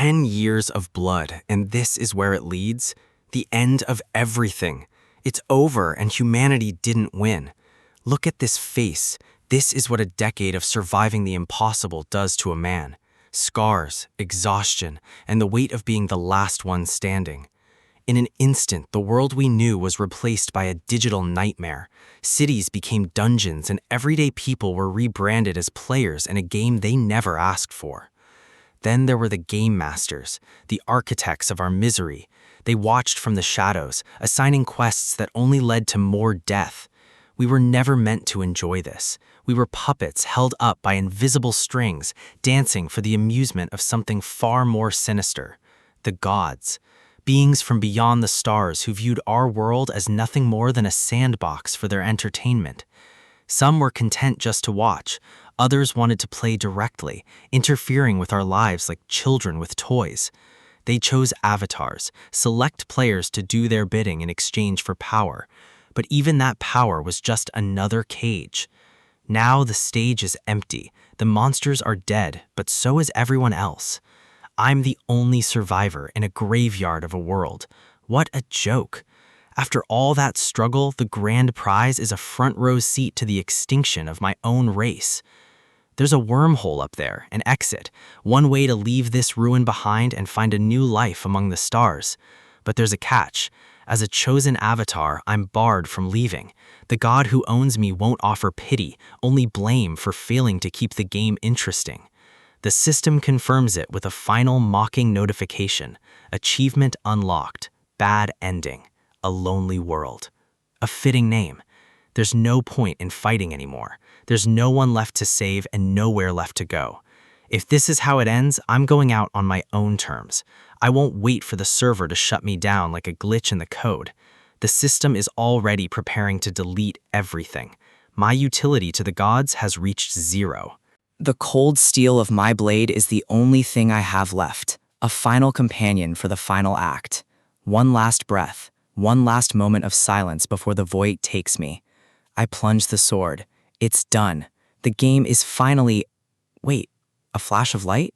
10 years of blood, and this is where it leads? The end of everything. It's over, and humanity didn't win. Look at this face. This is what a decade of surviving the impossible does to a man. Scars, exhaustion, and the weight of being the last one standing. In an instant, the world we knew was replaced by a digital nightmare. Cities became dungeons, and everyday people were rebranded as players in a game they never asked for. Then there were the game masters, the architects of our misery. They watched from the shadows, assigning quests that only led to more death. We were never meant to enjoy this. We were puppets held up by invisible strings, dancing for the amusement of something far more sinister. The gods. Beings from beyond the stars who viewed our world as nothing more than a sandbox for their entertainment. Some were content just to watch. Others wanted to play directly, interfering with our lives like children with toys. They chose avatars, select players to do their bidding in exchange for power. But even that power was just another cage. Now the stage is empty. The monsters are dead, but so is everyone else. I'm the only survivor in a graveyard of a world. What a joke. After all that struggle, the grand prize is a front row seat to the extinction of my own race. There's a wormhole up there, an exit, one way to leave this ruin behind and find a new life among the stars. But there's a catch. As a chosen avatar, I'm barred from leaving. The god who owns me won't offer pity, only blame for failing to keep the game interesting. The system confirms it with a final mocking notification. Achievement unlocked. Bad ending. A lonely world. A fitting name. There's no point in fighting anymore. There's no one left to save and nowhere left to go. If this is how it ends, I'm going out on my own terms. I won't wait for the server to shut me down like a glitch in the code. The system is already preparing to delete everything. My utility to the gods has reached 0. The cold steel of my blade is the only thing I have left, a final companion for the final act. One last breath, one last moment of silence before the void takes me. I plunge the sword. It's done. The game is finally... Wait, a flash of light?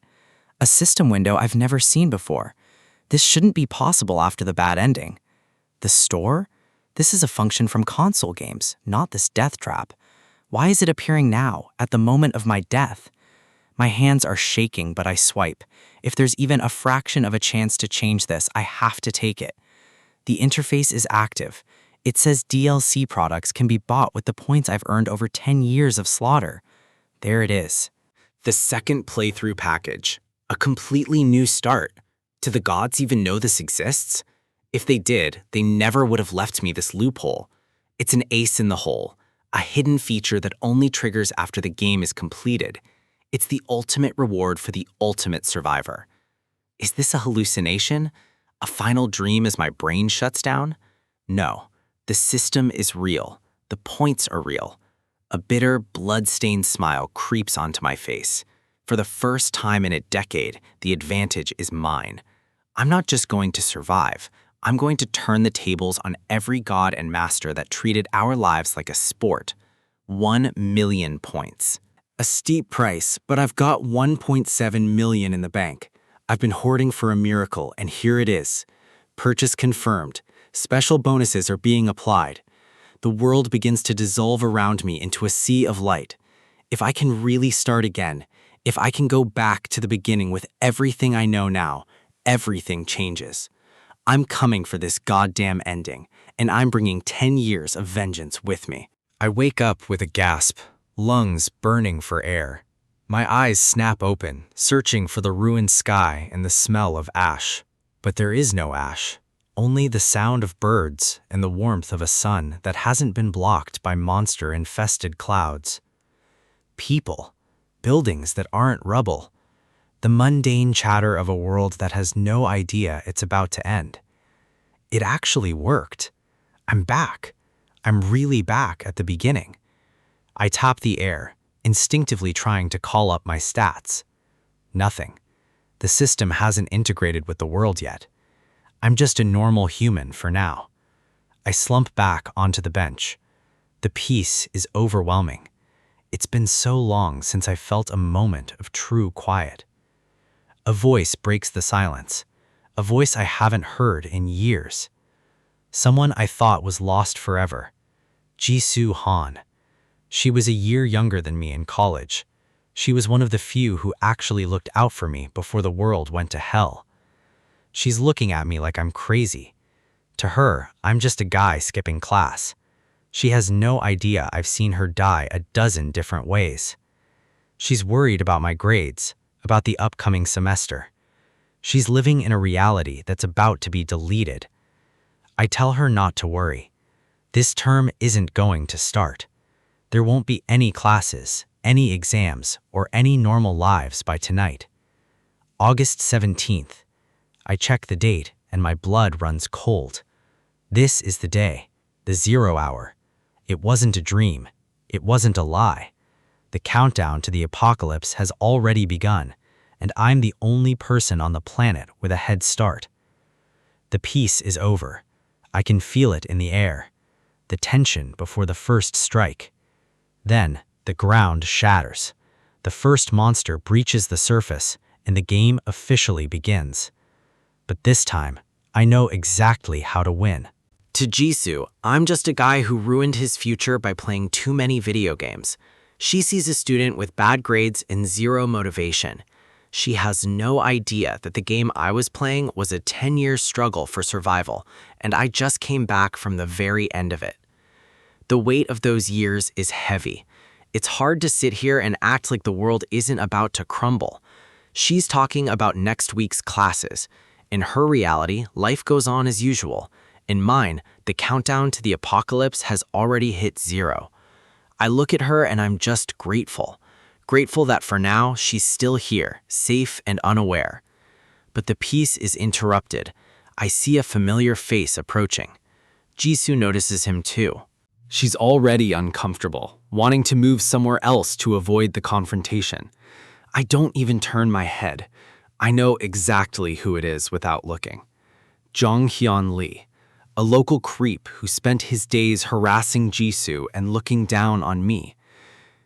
A system window I've never seen before. This shouldn't be possible after the bad ending. The store? This is a function from console games, not this death trap. Why is it appearing now, at the moment of my death? My hands are shaking, but I swipe. If there's even a fraction of a chance to change this, I have to take it. The interface is active. It says DLC products can be bought with the points I've earned over 10 years of slaughter. There it is. The second playthrough package. A completely new start. Do the gods even know this exists? If they did, they never would have left me this loophole. It's an ace in the hole. A hidden feature that only triggers after the game is completed. It's the ultimate reward for the ultimate survivor. Is this a hallucination? A final dream as my brain shuts down? No, the system is real. The points are real. A bitter, blood-stained smile creeps onto my face. For the first time in a decade, the advantage is mine. I'm not just going to survive. I'm going to turn the tables on every god and master that treated our lives like a sport. 1 million points. A steep price, but I've got 1.7 million in the bank. I've been hoarding for a miracle, and here it is. Purchase confirmed. Special bonuses are being applied. The world begins to dissolve around me into a sea of light. If I can really start again, if I can go back to the beginning with everything I know now, everything changes. I'm coming for this goddamn ending, and I'm bringing 10 years of vengeance with me. I wake up with a gasp, lungs burning for air. My eyes snap open, searching for the ruined sky and the smell of ash. But there is no ash, only the sound of birds and the warmth of a sun that hasn't been blocked by monster-infested clouds. People, buildings that aren't rubble. The mundane chatter of a world that has no idea it's about to end. It actually worked. I'm back. I'm really back at the beginning. I tap the air, instinctively trying to call up my stats. Nothing. The system hasn't integrated with the world yet. I'm just a normal human for now. I slump back onto the bench. The peace is overwhelming. It's been so long since I felt a moment of true quiet. A voice breaks the silence. A voice I haven't heard in years. Someone I thought was lost forever. Jisoo Han. She was a year younger than me in college. She was one of the few who actually looked out for me before the world went to hell. She's looking at me like I'm crazy. To her, I'm just a guy skipping class. She has no idea I've seen her die a dozen different ways. She's worried about my grades, about the upcoming semester. She's living in a reality that's about to be deleted. I tell her not to worry. This term isn't going to start. There won't be any classes, any exams, or any normal lives by tonight. August 17th. I check the date and my blood runs cold. This is the day, the 0 hour. It wasn't a dream. It wasn't a lie. The countdown to the apocalypse has already begun, and I'm the only person on the planet with a head start. The peace is over. I can feel it in the air. The tension before the first strike. Then, the ground shatters. The first monster breaches the surface, and the game officially begins. But this time, I know exactly how to win. To Jisoo, I'm just a guy who ruined his future by playing too many video games. She sees a student with bad grades and zero motivation. She has no idea that the game I was playing was a 10-year struggle for survival, and I just came back from the very end of it. The weight of those years is heavy. It's hard to sit here and act like the world isn't about to crumble. She's talking about next week's classes. In her reality, life goes on as usual. In mine, the countdown to the apocalypse has already hit 0. I look at her and I'm just grateful. Grateful that for now, she's still here, safe and unaware. But the peace is interrupted. I see a familiar face approaching. Jisoo notices him too. She's already uncomfortable, wanting to move somewhere else to avoid the confrontation. I don't even turn my head. I know exactly who it is without looking. Jong-hyun Lee, a local creep who spent his days harassing Jisoo and looking down on me.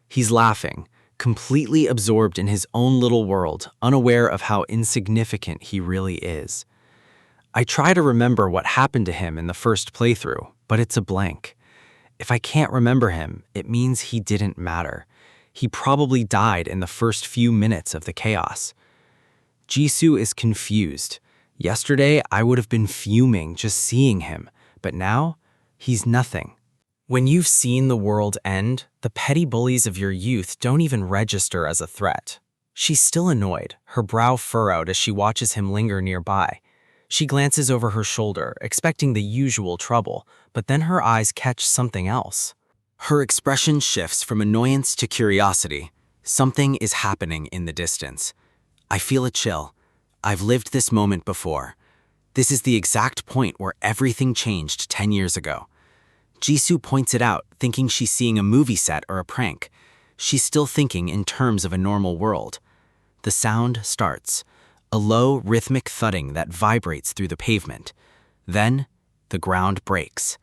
He's laughing, completely absorbed in his own little world, unaware of how insignificant he really is. I try to remember what happened to him in the first playthrough, but it's a blank. If I can't remember him, it means he didn't matter. He probably died in the first few minutes of the chaos. Jisoo is confused. Yesterday, I would have been fuming just seeing him, but now, he's nothing. When you've seen the world end, the petty bullies of your youth don't even register as a threat. She's still annoyed, her brow furrowed as she watches him linger nearby. She glances over her shoulder, expecting the usual trouble, but then her eyes catch something else. Her expression shifts from annoyance to curiosity. Something is happening in the distance. I feel a chill. I've lived this moment before. This is the exact point where everything changed 10 years ago. Jisoo points it out, thinking she's seeing a movie set or a prank. She's still thinking in terms of a normal world. The sound starts. A low, rhythmic thudding that vibrates through the pavement. Then, the ground breaks.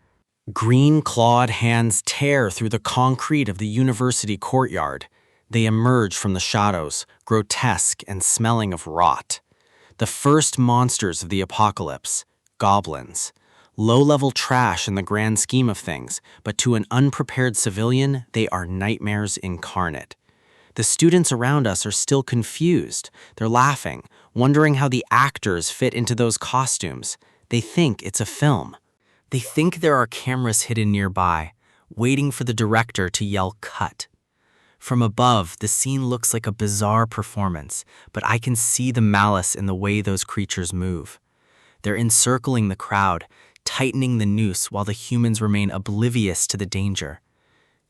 Green clawed hands tear through the concrete of the university courtyard. They emerge from the shadows, grotesque and smelling of rot. The first monsters of the apocalypse, goblins. Low-level trash in the grand scheme of things, but to an unprepared civilian, they are nightmares incarnate. The students around us are still confused. They're laughing, wondering how the actors fit into those costumes. They think it's a film. They think there are cameras hidden nearby, waiting for the director to yell cut. From above, the scene looks like a bizarre performance, but I can see the malice in the way those creatures move. They're encircling the crowd, tightening the noose while the humans remain oblivious to the danger.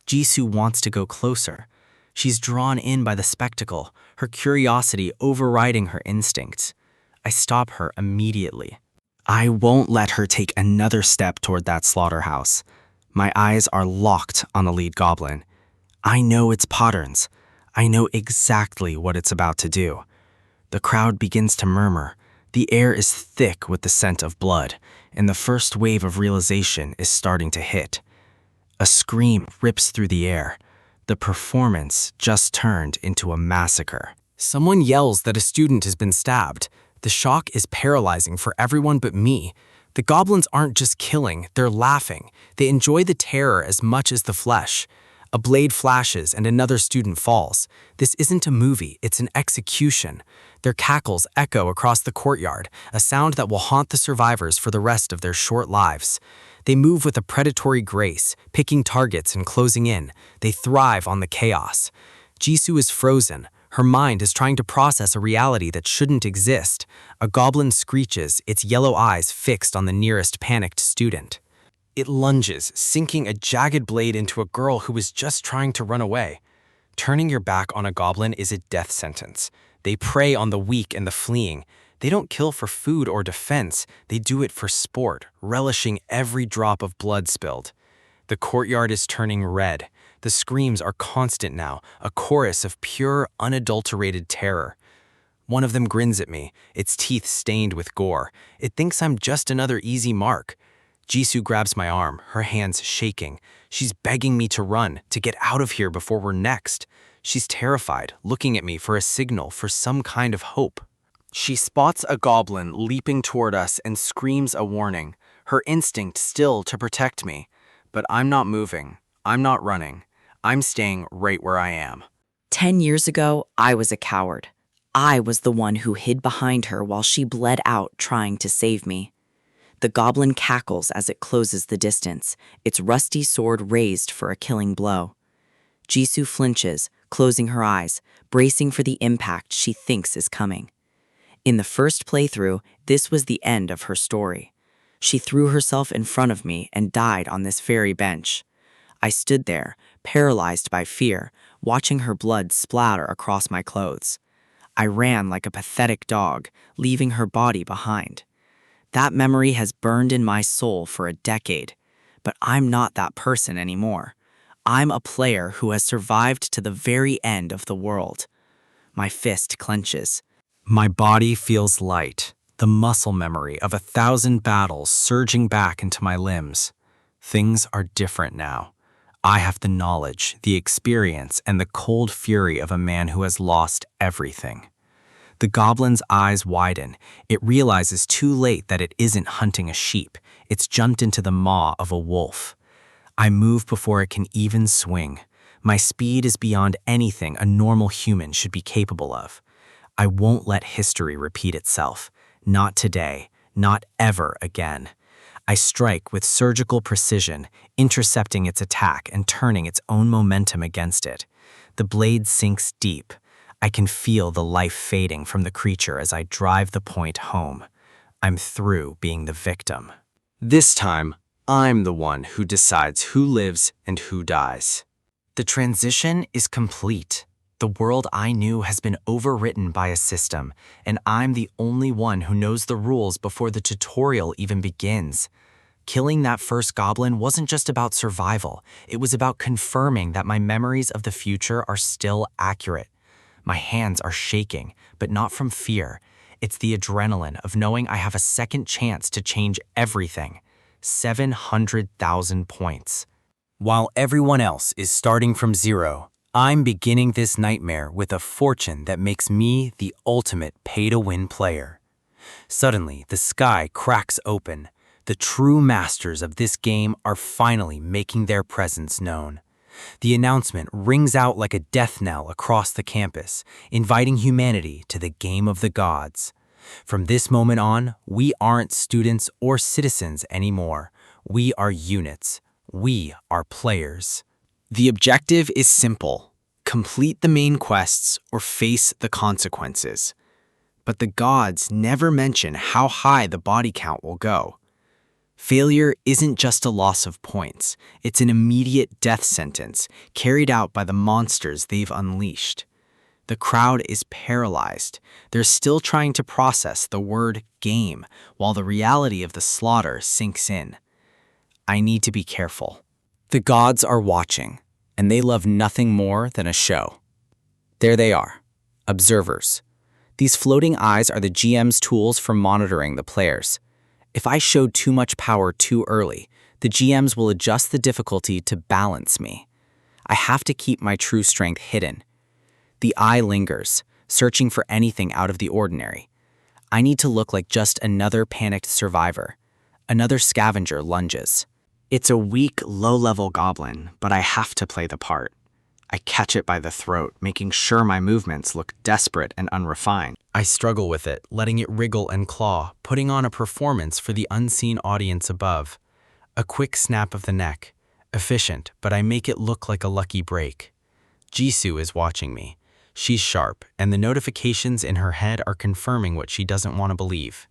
Jisoo wants to go closer. She's drawn in by the spectacle, her curiosity overriding her instincts. I stop her immediately. I won't let her take another step toward that slaughterhouse. My eyes are locked on the lead goblin. I know its patterns. I know exactly what it's about to do. The crowd begins to murmur. The air is thick with the scent of blood, and the first wave of realization is starting to hit. A scream rips through the air. The performance just turned into a massacre. Someone yells that a student has been stabbed. The shock is paralyzing for everyone but me. The goblins aren't just killing, they're laughing. They enjoy the terror as much as the flesh. A blade flashes and another student falls. This isn't a movie, it's an execution. Their cackles echo across the courtyard, a sound that will haunt the survivors for the rest of their short lives. They move with a predatory grace, picking targets and closing in. They thrive on the chaos. Jisoo is frozen. Her mind is trying to process a reality that shouldn't exist. A goblin screeches, its yellow eyes fixed on the nearest panicked student. It lunges, sinking a jagged blade into a girl who was just trying to run away. Turning your back on a goblin is a death sentence. They prey on the weak and the fleeing. They don't kill for food or defense. They do it for sport, relishing every drop of blood spilled. The courtyard is turning red. The screams are constant now, a chorus of pure, unadulterated terror. One of them grins at me, its teeth stained with gore. It thinks I'm just another easy mark. Jisoo grabs my arm, her hands shaking. She's begging me to run, to get out of here before we're next. She's terrified, looking at me for a signal, for some kind of hope. She spots a goblin leaping toward us and screams a warning, her instinct still to protect me. But I'm not moving. I'm not running. I'm staying right where I am. 10 years ago, I was a coward. I was the one who hid behind her while she bled out trying to save me. The goblin cackles as it closes the distance, its rusty sword raised for a killing blow. Jisoo flinches, closing her eyes, bracing for the impact she thinks is coming. In the first playthrough, this was the end of her story. She threw herself in front of me and died on this very bench. I stood there, paralyzed by fear, watching her blood splatter across my clothes. I ran like a pathetic dog, leaving her body behind. That memory has burned in my soul for a decade, but I'm not that person anymore. I'm a player who has survived to the very end of the world. My fist clenches. My body feels light, the muscle memory of 1,000 battles surging back into my limbs. Things are different now. I have the knowledge, the experience, and the cold fury of a man who has lost everything. The goblin's eyes widen. It realizes too late that it isn't hunting a sheep. It's jumped into the maw of a wolf. I move before it can even swing. My speed is beyond anything a normal human should be capable of. I won't let history repeat itself. Not today. Not ever again. I strike with surgical precision, intercepting its attack and turning its own momentum against it. The blade sinks deep. I can feel the life fading from the creature as I drive the point home. I'm through being the victim. This time, I'm the one who decides who lives and who dies. The transition is complete. The world I knew has been overwritten by a system, and I'm the only one who knows the rules before the tutorial even begins. Killing that first goblin wasn't just about survival. It was about confirming that my memories of the future are still accurate. My hands are shaking, but not from fear. It's the adrenaline of knowing I have a second chance to change everything. 700,000 points. While everyone else is starting from zero, I'm beginning this nightmare with a fortune that makes me the ultimate pay-to-win player. Suddenly, the sky cracks open. The true masters of this game are finally making their presence known. The announcement rings out like a death knell across the campus, inviting humanity to the game of the gods. From this moment on, we aren't students or citizens anymore. We are units. We are players. The objective is simple: complete the main quests or face the consequences. But the gods never mention how high the body count will go. Failure isn't just a loss of points, it's an immediate death sentence carried out by the monsters they've unleashed. The crowd is paralyzed. They're still trying to process the word game while the reality of the slaughter sinks in. I need to be careful. The gods are watching, and they love nothing more than a show. There they are, observers. These floating eyes are the GM's tools for monitoring the players. If I showed too much power too early, the GMs will adjust the difficulty to balance me. I have to keep my true strength hidden. The eye lingers. searching for anything out of the ordinary. I need to look like just another panicked survivor. Another scavenger lunges. It's a weak, low-level goblin, but I have to play the part. I catch it by the throat, making sure my movements look desperate and unrefined. I struggle with it, letting it wriggle and claw, putting on a performance for the unseen audience above. A quick snap of the neck. Efficient, but I make it look like a lucky break. Jisoo is watching me. She's sharp, and the notifications in her head are confirming what she doesn't want to believe.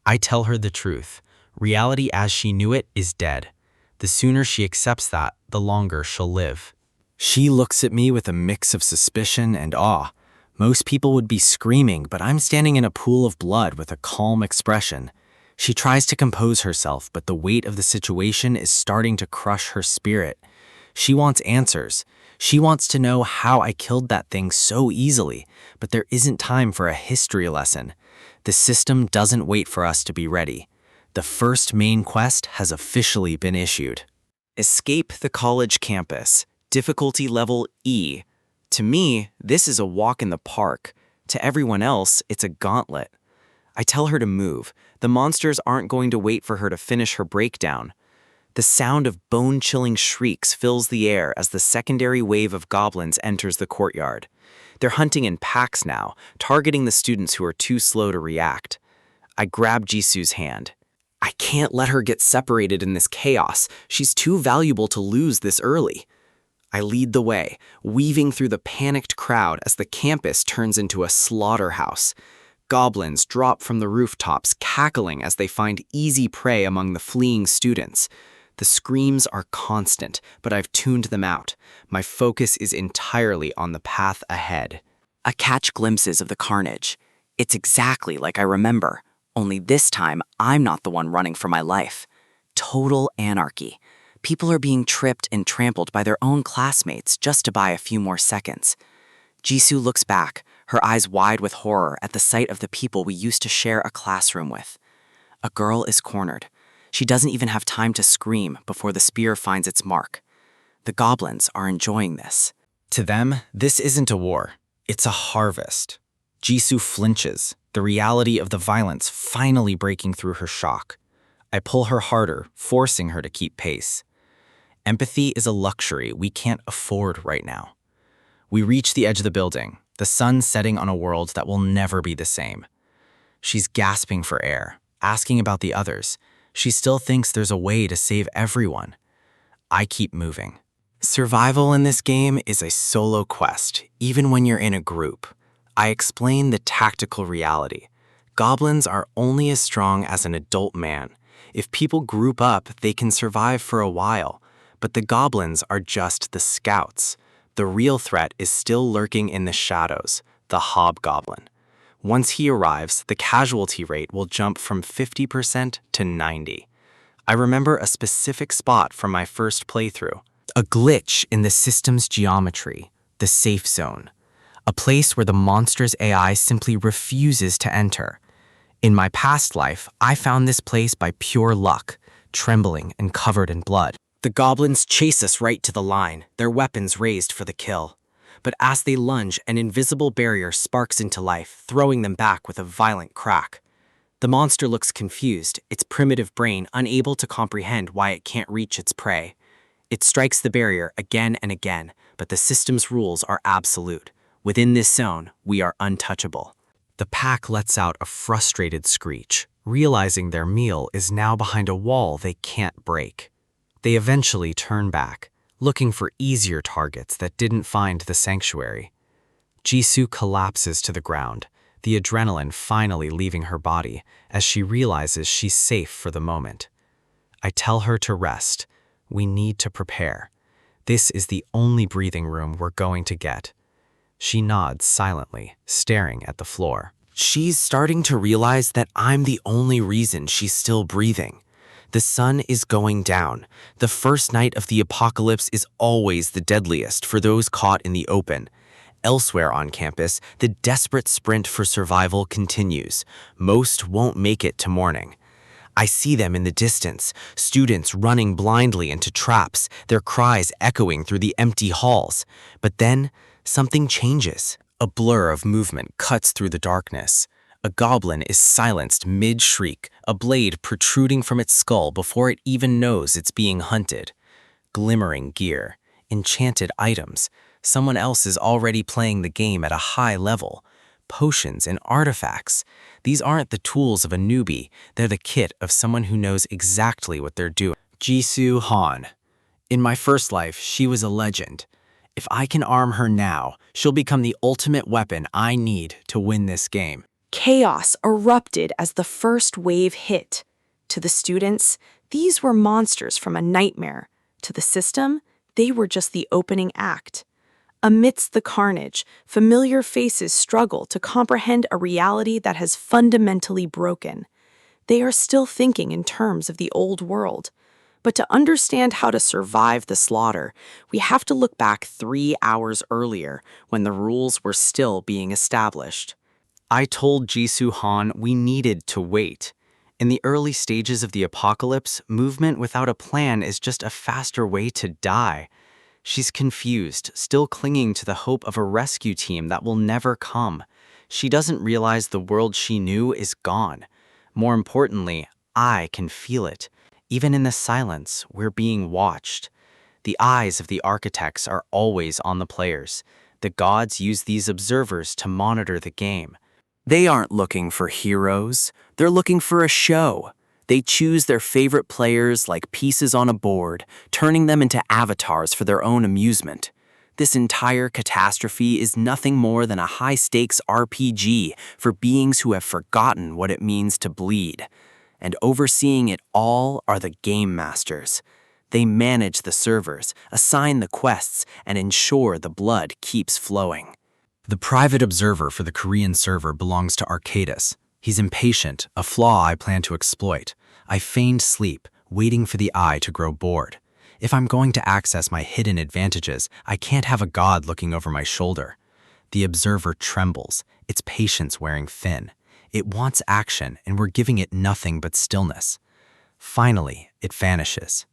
I tell her the truth. Reality as she knew it is dead. The sooner she accepts that, the longer she'll live. She looks at me with a mix of suspicion and awe. Most people would be screaming, but I'm standing in a pool of blood with a calm expression. She tries to compose herself, but the weight of the situation is starting to crush her spirit. She wants answers. She wants to know how I killed that thing so easily, but there isn't time for a history lesson. The system doesn't wait for us to be ready. The first main quest has officially been issued. Escape the college campus. Difficulty level E. To me, this is a walk in the park. To everyone else, it's a gauntlet. I tell her to move. The monsters aren't going to wait for her to finish her breakdown. The sound of bone-chilling shrieks fills the air as the secondary wave of goblins enters the courtyard. They're hunting in packs now, targeting the students who are too slow to react. I grab Jisoo's hand. I can't let her get separated in this chaos. She's too valuable to lose this early. I lead the way, weaving through the panicked crowd as the campus turns into a slaughterhouse. Goblins drop from the rooftops, cackling as they find easy prey among the fleeing students. The screams are constant, but I've tuned them out. My focus is entirely on the path ahead. I catch glimpses of the carnage. It's exactly like I remember, only this time I'm not the one running for my life. Total anarchy. People are being tripped and trampled by their own classmates just to buy a few more seconds. Jisoo looks back, her eyes wide with horror at the sight of the people we used to share a classroom with. A girl is cornered. She doesn't even have time to scream before the spear finds its mark. The goblins are enjoying this. To them, this isn't a war. It's a harvest. Jisoo flinches, the reality of the violence finally breaking through her shock. I pull her harder, forcing her to keep pace. Empathy is a luxury we can't afford right now. We reach the edge of the building, the sun setting on a world that will never be the same. She's gasping for air, asking about the others. She still thinks there's a way to save everyone. I keep moving. Survival in this game is a solo quest, even when you're in a group. I explain the tactical reality. Goblins are only as strong as an adult man. If people group up, they can survive for a while. But the goblins are just the scouts. The real threat is still lurking in the shadows, the hobgoblin. Once he arrives, the casualty rate will jump from 50% to 90%. I remember a specific spot from my first playthrough. A glitch in the system's geometry, the safe zone. A place where the monster's AI simply refuses to enter. In my past life, I found this place by pure luck, trembling and covered in blood. The goblins chase us right to the line, their weapons raised for the kill. But as they lunge, an invisible barrier sparks into life, throwing them back with a violent crack. The monster looks confused, its primitive brain unable to comprehend why it can't reach its prey. It strikes the barrier again and again, but the system's rules are absolute. Within this zone, we are untouchable. The pack lets out a frustrated screech, realizing their meal is now behind a wall they can't break. They eventually turn back, looking for easier targets that didn't find the sanctuary. Jisoo collapses to the ground, the adrenaline finally leaving her body as she realizes she's safe for the moment. I tell her to rest. We need to prepare. This is the only breathing room we're going to get. She nods silently, staring at the floor. She's starting to realize that I'm the only reason she's still breathing. The sun is going down. The first night of the apocalypse is always the deadliest for those caught in the open. Elsewhere on campus, the desperate sprint for survival continues. Most won't make it to morning. I see them in the distance, students running blindly into traps, their cries echoing through the empty halls. But then, something changes. A blur of movement cuts through the darkness. A goblin is silenced mid-shriek, a blade protruding from its skull before it even knows it's being hunted. Glimmering gear, enchanted items. Someone else is already playing the game at a high level. Potions and artifacts. These aren't the tools of a newbie, they're the kit of someone who knows exactly what they're doing. Jisoo Han. In my first life, she was a legend. If I can arm her now, she'll become the ultimate weapon I need to win this game. Chaos erupted as the first wave hit. To the students, these were monsters from a nightmare. To the system, they were just the opening act. Amidst the carnage, familiar faces struggle to comprehend a reality that has fundamentally broken. They are still thinking in terms of the old world. But to understand how to survive the slaughter, we have to look back 3 hours earlier when the rules were still being established. I told Jisoo Han we needed to wait. In the early stages of the apocalypse, movement without a plan is just a faster way to die. She's confused, still clinging to the hope of a rescue team that will never come. She doesn't realize the world she knew is gone. More importantly, I can feel it. Even in the silence, we're being watched. The eyes of the architects are always on the players. The gods use these observers to monitor the game. They aren't looking for heroes. They're looking for a show. They choose their favorite players like pieces on a board, turning them into avatars for their own amusement. This entire catastrophe is nothing more than a high-stakes RPG for beings who have forgotten what it means to bleed. And overseeing it all are the game masters. They manage the servers, assign the quests, and ensure the blood keeps flowing. The private observer for the Korean server belongs to Arcadis. He's impatient, a flaw I plan to exploit. I feigned sleep, waiting for the eye to grow bored. If I'm going to access my hidden advantages, I can't have a god looking over my shoulder. The observer trembles, its patience wearing thin. It wants action, and we're giving it nothing but stillness. Finally, it vanishes.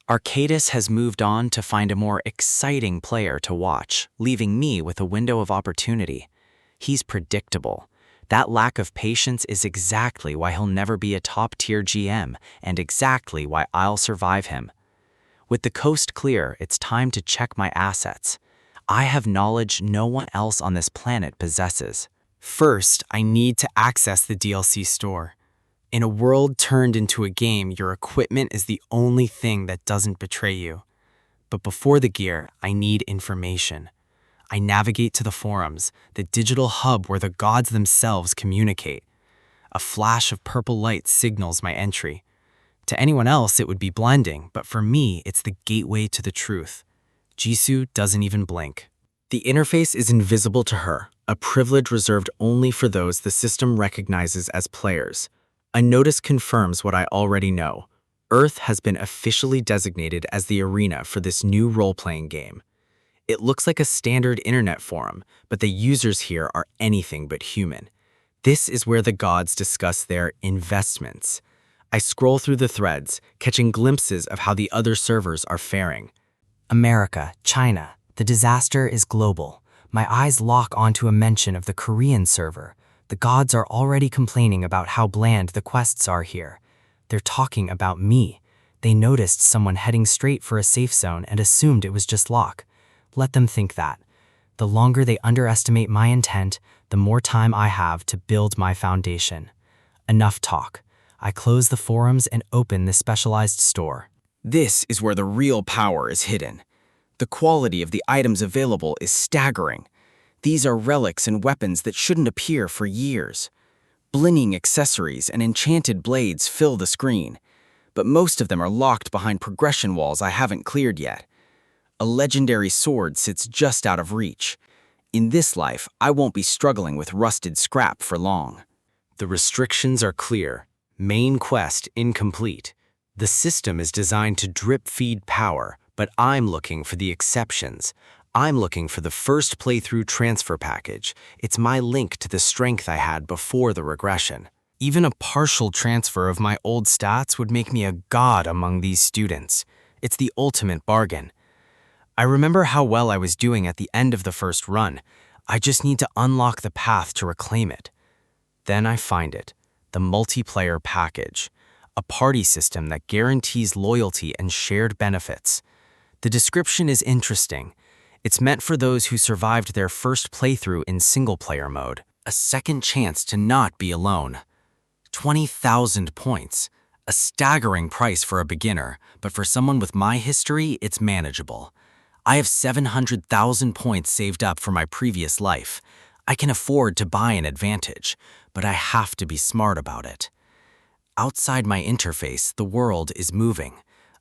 Arcadis has moved on to find a more exciting player to watch, leaving me with a window of opportunity. He's predictable. That lack of patience is exactly why he'll never be a top-tier GM, and exactly why I'll survive him. With the coast clear, it's time to check my assets. I have knowledge no one else on this planet possesses. First, I need to access the DLC store. In a world turned into a game, your equipment is the only thing that doesn't betray you. But before the gear, I need information. I navigate to the forums, the digital hub where the gods themselves communicate. A flash of purple light signals my entry. To anyone else, it would be blinding, but for me, it's the gateway to the truth. Jisoo doesn't even blink. The interface is invisible to her, a privilege reserved only for those the system recognizes as players. A notice confirms what I already know. Earth has been officially designated as the arena for this new role-playing game. It looks like a standard internet forum, but the users here are anything but human. This is where the gods discuss their investments. I scroll through the threads, catching glimpses of how the other servers are faring. America, China, the disaster is global. My eyes lock onto a mention of the Korean server. The gods are already complaining about how bland the quests are here. They're talking about me. They noticed someone heading straight for a safe zone and assumed it was just luck. Let them think that. The longer they underestimate my intent, the more time I have to build my foundation. Enough talk. I close the forums and open the specialized store. This is where the real power is hidden. The quality of the items available is staggering. These are relics and weapons that shouldn't appear for years. Blinking accessories and enchanted blades fill the screen, but most of them are locked behind progression walls I haven't cleared yet. A legendary sword sits just out of reach. In this life, I won't be struggling with rusted scrap for long. The restrictions are clear. Main quest incomplete. The system is designed to drip-feed power, but I'm looking for the exceptions. I'm looking for the first playthrough transfer package. It's my link to the strength I had before the regression. Even a partial transfer of my old stats would make me a god among these students. It's the ultimate bargain. I remember how well I was doing at the end of the first run. I just need to unlock the path to reclaim it. Then I find it, the multiplayer package, a party system that guarantees loyalty and shared benefits. The description is interesting. It's meant for those who survived their first playthrough in single-player mode, a second chance to not be alone. 20,000 points, a staggering price for a beginner, but for someone with my history, it's manageable. I have 700,000 points saved up for my previous life. I can afford to buy an advantage, but I have to be smart about it. Outside my interface, the world is moving.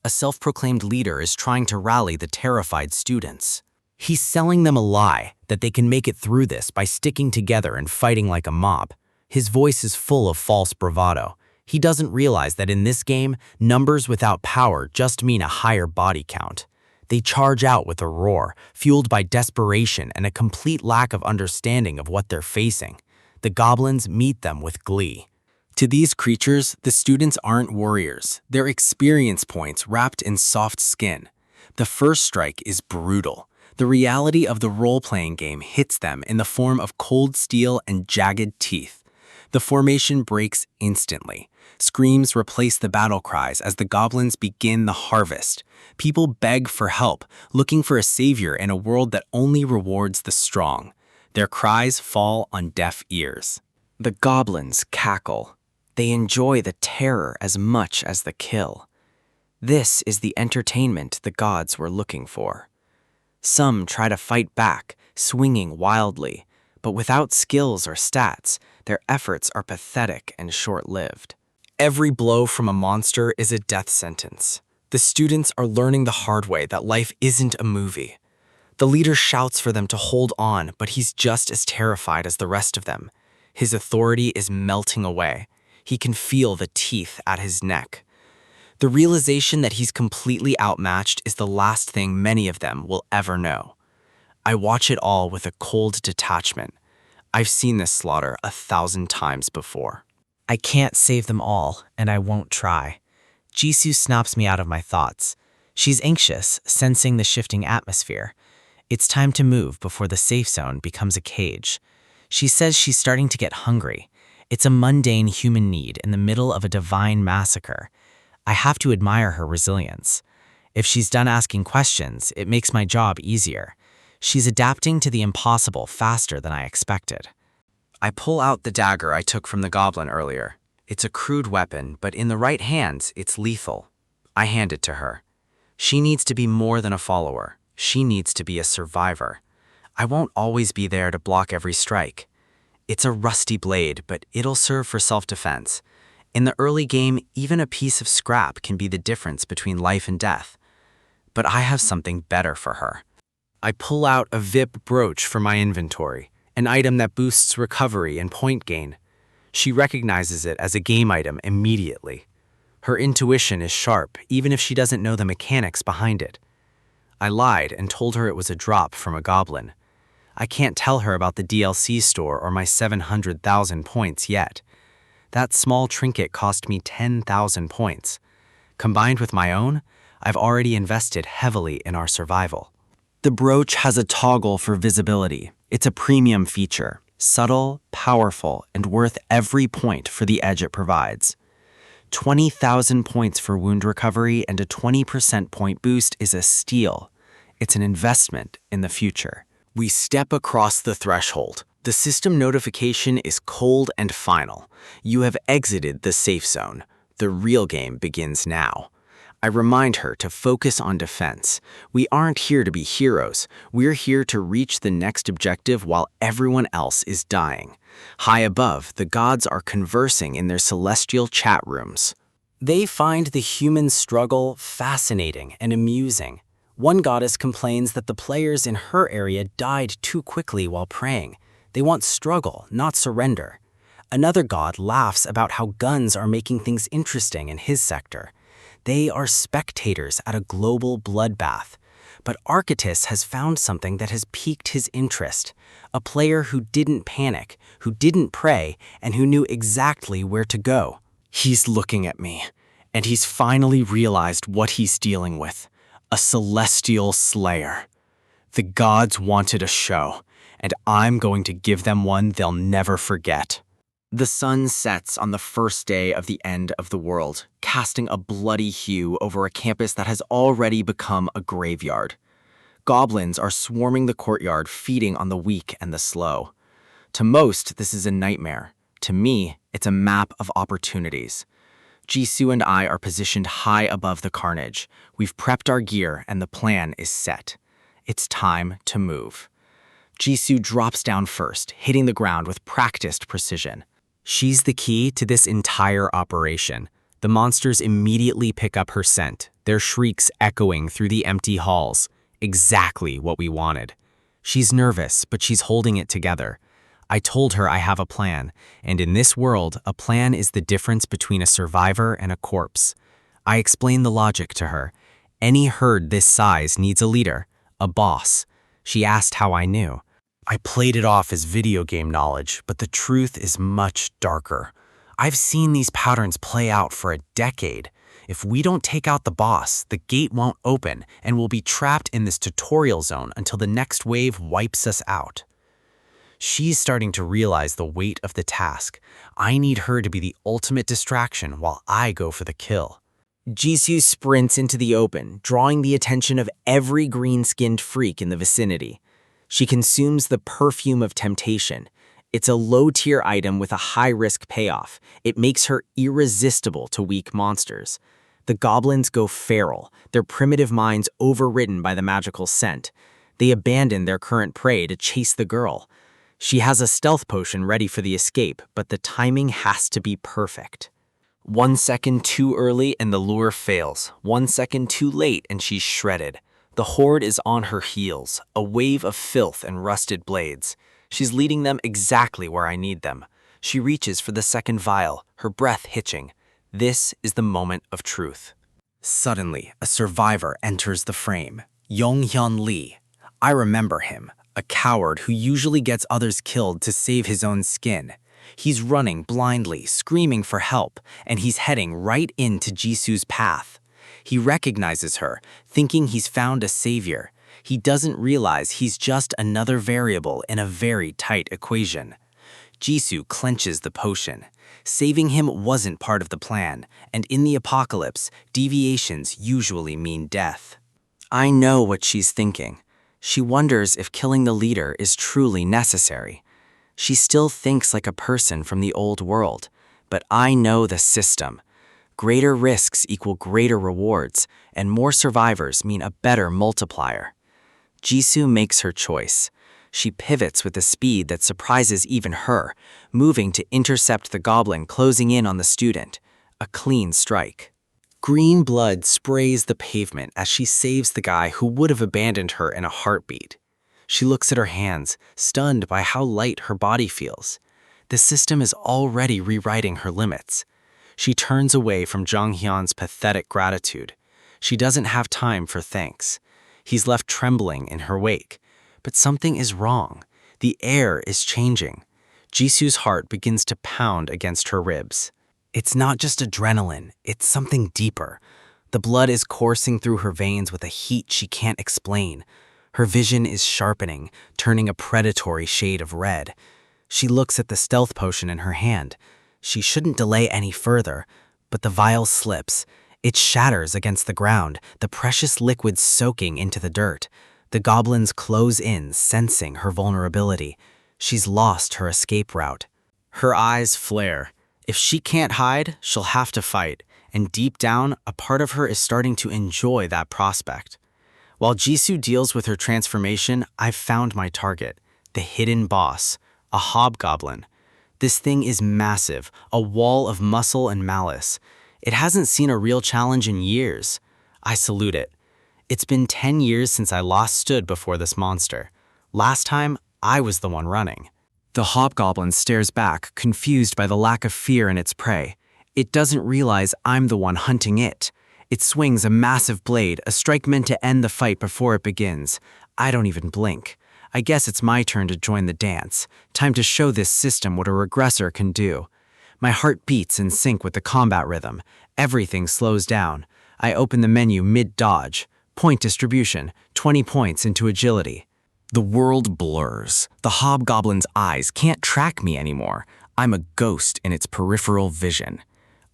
A self-proclaimed leader is trying to rally the terrified students. He's selling them a lie that they can make it through this by sticking together and fighting like a mob. His voice is full of false bravado. He doesn't realize that in this game, numbers without power just mean a higher body count. They charge out with a roar, fueled by desperation and a complete lack of understanding of what they're facing. The goblins meet them with glee. To these creatures, the students aren't warriors. They're experience points wrapped in soft skin. The first strike is brutal. The reality of the role-playing game hits them in the form of cold steel and jagged teeth. The formation breaks instantly. Screams replace the battle cries as the goblins begin the harvest. People beg for help, looking for a savior in a world that only rewards the strong. Their cries fall on deaf ears. The goblins cackle. They enjoy the terror as much as the kill. This is the entertainment the gods were looking for. Some try to fight back, swinging wildly, but without skills or stats, their efforts are pathetic and short-lived. Every blow from a monster is a death sentence. The students are learning the hard way that life isn't a movie. The leader shouts for them to hold on, but he's just as terrified as the rest of them. His authority is melting away. He can feel the teeth at his neck. The realization that he's completely outmatched is the last thing many of them will ever know. I watch it all with a cold detachment. I've seen this slaughter 1,000 times before. I can't save them all, and I won't try. Jisoo snaps me out of my thoughts. She's anxious, sensing the shifting atmosphere. It's time to move before the safe zone becomes a cage. She says she's starting to get hungry. It's a mundane human need in the middle of a divine massacre. I have to admire her resilience. If she's done asking questions, it makes my job easier. She's adapting to the impossible faster than I expected. I pull out the dagger I took from the goblin earlier. It's a crude weapon, but in the right hands, it's lethal. I hand it to her. She needs to be more than a follower. She needs to be a survivor. I won't always be there to block every strike. It's a rusty blade, but it'll serve for self-defense. In the early game, even a piece of scrap can be the difference between life and death. But I have something better for her. I pull out a VIP brooch from my inventory, an item that boosts recovery and point gain. She recognizes it as a game item immediately. Her intuition is sharp, even if she doesn't know the mechanics behind it. I lied and told her it was a drop from a goblin. I can't tell her about the DLC store or my 700,000 points yet. That small trinket cost me 10,000 points. Combined with my own, I've already invested heavily in our survival. The brooch has a toggle for visibility. It's a premium feature, subtle, powerful, and worth every point for the edge it provides. 20,000 points for wound recovery and a 20% point boost is a steal. It's an investment in the future. We step across the threshold. The system notification is cold and final. You have exited the safe zone. The real game begins now. I remind her to focus on defense. We aren't here to be heroes. We're here to reach the next objective while everyone else is dying. High above, the gods are conversing in their celestial chat rooms. They find the human struggle fascinating and amusing. One goddess complains that the players in her area died too quickly while praying. They want struggle, not surrender. Another god laughs about how guns are making things interesting in his sector. They are spectators at a global bloodbath. But Archetus has found something that has piqued his interest. A player who didn't panic, who didn't pray, and who knew exactly where to go. He's looking at me, and he's finally realized what he's dealing with. A celestial slayer. The gods wanted a show, and I'm going to give them one they'll never forget. The sun sets on the first day of the end of the world, casting a bloody hue over a campus that has already become a graveyard. Goblins are swarming the courtyard, feeding on the weak and the slow. To most, this is a nightmare. To me, it's a map of opportunities. Jisoo and I are positioned high above the carnage. We've prepped our gear and the plan is set. It's time to move. Jisoo drops down first, hitting the ground with practiced precision. She's the key to this entire operation. The monsters immediately pick up her scent, their shrieks echoing through the empty halls. Exactly what we wanted. She's nervous, but she's holding it together. I told her I have a plan, and in this world, a plan is the difference between a survivor and a corpse. I explained the logic to her. Any herd this size needs a leader, a boss. She asked how I knew. I played it off as video game knowledge, but the truth is much darker. I've seen these patterns play out for a decade. If we don't take out the boss, the gate won't open, and we'll be trapped in this tutorial zone until the next wave wipes us out. She's starting to realize the weight of the task. I need her to be the ultimate distraction while I go for the kill. Jisoo sprints into the open, drawing the attention of every green-skinned freak in the vicinity. She consumes the perfume of temptation. It's a low-tier item with a high-risk payoff. It makes her irresistible to weak monsters. The goblins go feral, their primitive minds overridden by the magical scent. They abandon their current prey to chase the girl. She has a stealth potion ready for the escape, but the timing has to be perfect. 1 second too early and the lure fails. 1 second too late and she's shredded. The horde is on her heels, a wave of filth and rusted blades. She's leading them exactly where I need them. She reaches for the second vial, her breath hitching. This is the moment of truth. Suddenly, a survivor enters the frame. Yonghyun Lee. I remember him, a coward who usually gets others killed to save his own skin. He's running blindly, screaming for help, and he's heading right into Jisoo's path. He recognizes her, thinking he's found a savior. He doesn't realize he's just another variable in a very tight equation. Jisoo clenches the potion. Saving him wasn't part of the plan, and in the apocalypse, deviations usually mean death. I know what she's thinking. She wonders if killing the leader is truly necessary. She still thinks like a person from the old world, but I know the system. Greater risks equal greater rewards, and more survivors mean a better multiplier. Jisoo makes her choice. She pivots with a speed that surprises even her, moving to intercept the goblin closing in on the student. A clean strike. Green blood sprays the pavement as she saves the guy who would have abandoned her in a heartbeat. She looks at her hands, stunned by how light her body feels. The system is already rewriting her limits. She turns away from Jonghyun's pathetic gratitude. She doesn't have time for thanks. He's left trembling in her wake. But something is wrong. The air is changing. Jisoo's heart begins to pound against her ribs. It's not just adrenaline, it's something deeper. The blood is coursing through her veins with a heat she can't explain. Her vision is sharpening, turning a predatory shade of red. She looks at the stealth potion in her hand. She shouldn't delay any further, but the vial slips. It shatters against the ground, the precious liquid soaking into the dirt. The goblins close in, sensing her vulnerability. She's lost her escape route. Her eyes flare. If she can't hide, she'll have to fight, and deep down, a part of her is starting to enjoy that prospect. While Jisoo deals with her transformation, I've found my target, the hidden boss, a hobgoblin. This thing is massive, a wall of muscle and malice. It hasn't seen a real challenge in years. I salute it. It's been 10 years since I last stood before this monster. Last time, I was the one running. The hobgoblin stares back, confused by the lack of fear in its prey. It doesn't realize I'm the one hunting it. It swings a massive blade, a strike meant to end the fight before it begins. I don't even blink. I guess it's my turn to join the dance. Time to show this system what a regressor can do. My heart beats in sync with the combat rhythm. Everything slows down. I open the menu mid-dodge. Point distribution, 20 points into agility. The world blurs. The hobgoblin's eyes can't track me anymore. I'm a ghost in its peripheral vision.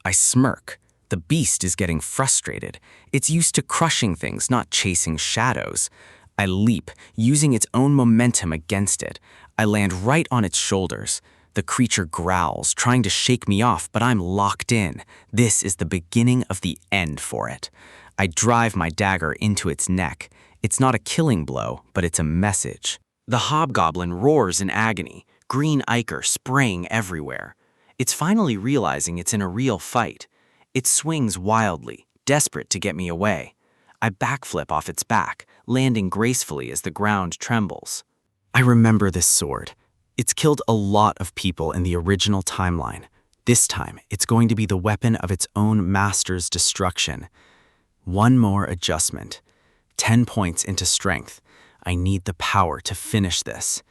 I smirk. The beast is getting frustrated. It's used to crushing things, not chasing shadows. I leap, using its own momentum against it. I land right on its shoulders. The creature growls, trying to shake me off, but I'm locked in. This is the beginning of the end for it. I drive my dagger into its neck. It's not a killing blow, but it's a message. The hobgoblin roars in agony, green ichor spraying everywhere. It's finally realizing it's in a real fight. It swings wildly, desperate to get me away. I backflip off its back, landing gracefully as the ground trembles. I remember this sword. It's killed a lot of people in the original timeline. This time, it's going to be the weapon of its own master's destruction. One more adjustment. 10 points into strength. I need the power to finish this.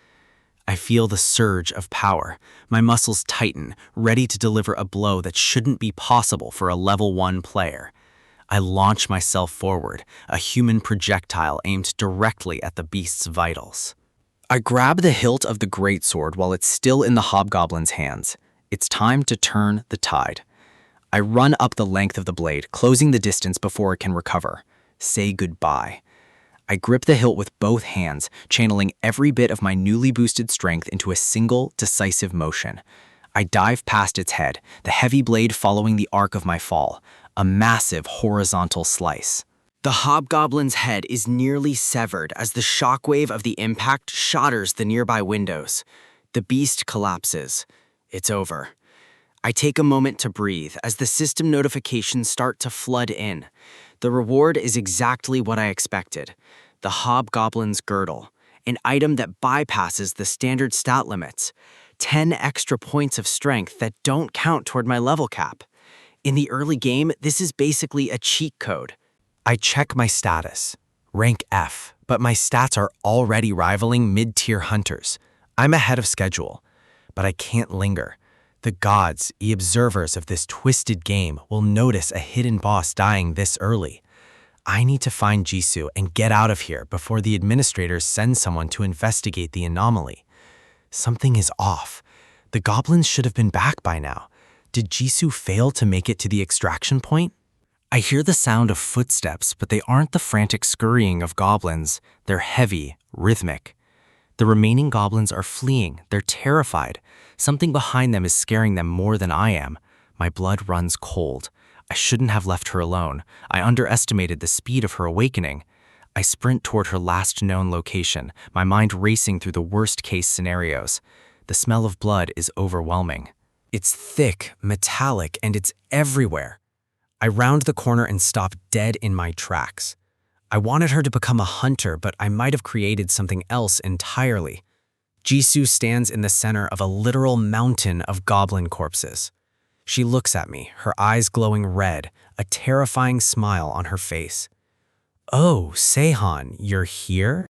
I feel the surge of power. My muscles tighten, ready to deliver a blow that shouldn't be possible for a level 1 player. I launch myself forward, a human projectile aimed directly at the beast's vitals. I grab the hilt of the greatsword while it's still in the hobgoblin's hands. It's time to turn the tide. I run up the length of the blade, closing the distance before it can recover. Say goodbye. I grip the hilt with both hands, channeling every bit of my newly boosted strength into a single, decisive motion. I dive past its head, the heavy blade following the arc of my fall, a massive horizontal slice. The hobgoblin's head is nearly severed as the shockwave of the impact shatters the nearby windows. The beast collapses. It's over. I take a moment to breathe as the system notifications start to flood in. The reward is exactly what I expected. The hobgoblin's girdle, an item that bypasses the standard stat limits. 10 extra points of strength that don't count toward my level cap. In the early game, this is basically a cheat code. I check my status. Rank F, but my stats are already rivaling mid-tier hunters. I'm ahead of schedule, but I can't linger. The gods, the observers of this twisted game, will notice a hidden boss dying this early. I need to find Jisoo and get out of here before the administrators send someone to investigate the anomaly. Something is off. The goblins should have been back by now. Did Jisoo fail to make it to the extraction point? I hear the sound of footsteps, but they aren't the frantic scurrying of goblins. They're heavy, rhythmic. The remaining goblins are fleeing. They're terrified. Something behind them is scaring them more than I am. My blood runs cold. I shouldn't have left her alone. I underestimated the speed of her awakening. I sprint toward her last known location, my mind racing through the worst-case scenarios. The smell of blood is overwhelming. It's thick, metallic, and it's everywhere. I round the corner and stop dead in my tracks. I wanted her to become a hunter, but I might have created something else entirely. Jisoo stands in the center of a literal mountain of goblin corpses. She looks at me, her eyes glowing red, a terrifying smile on her face. "Oh, Seihan, you're here?"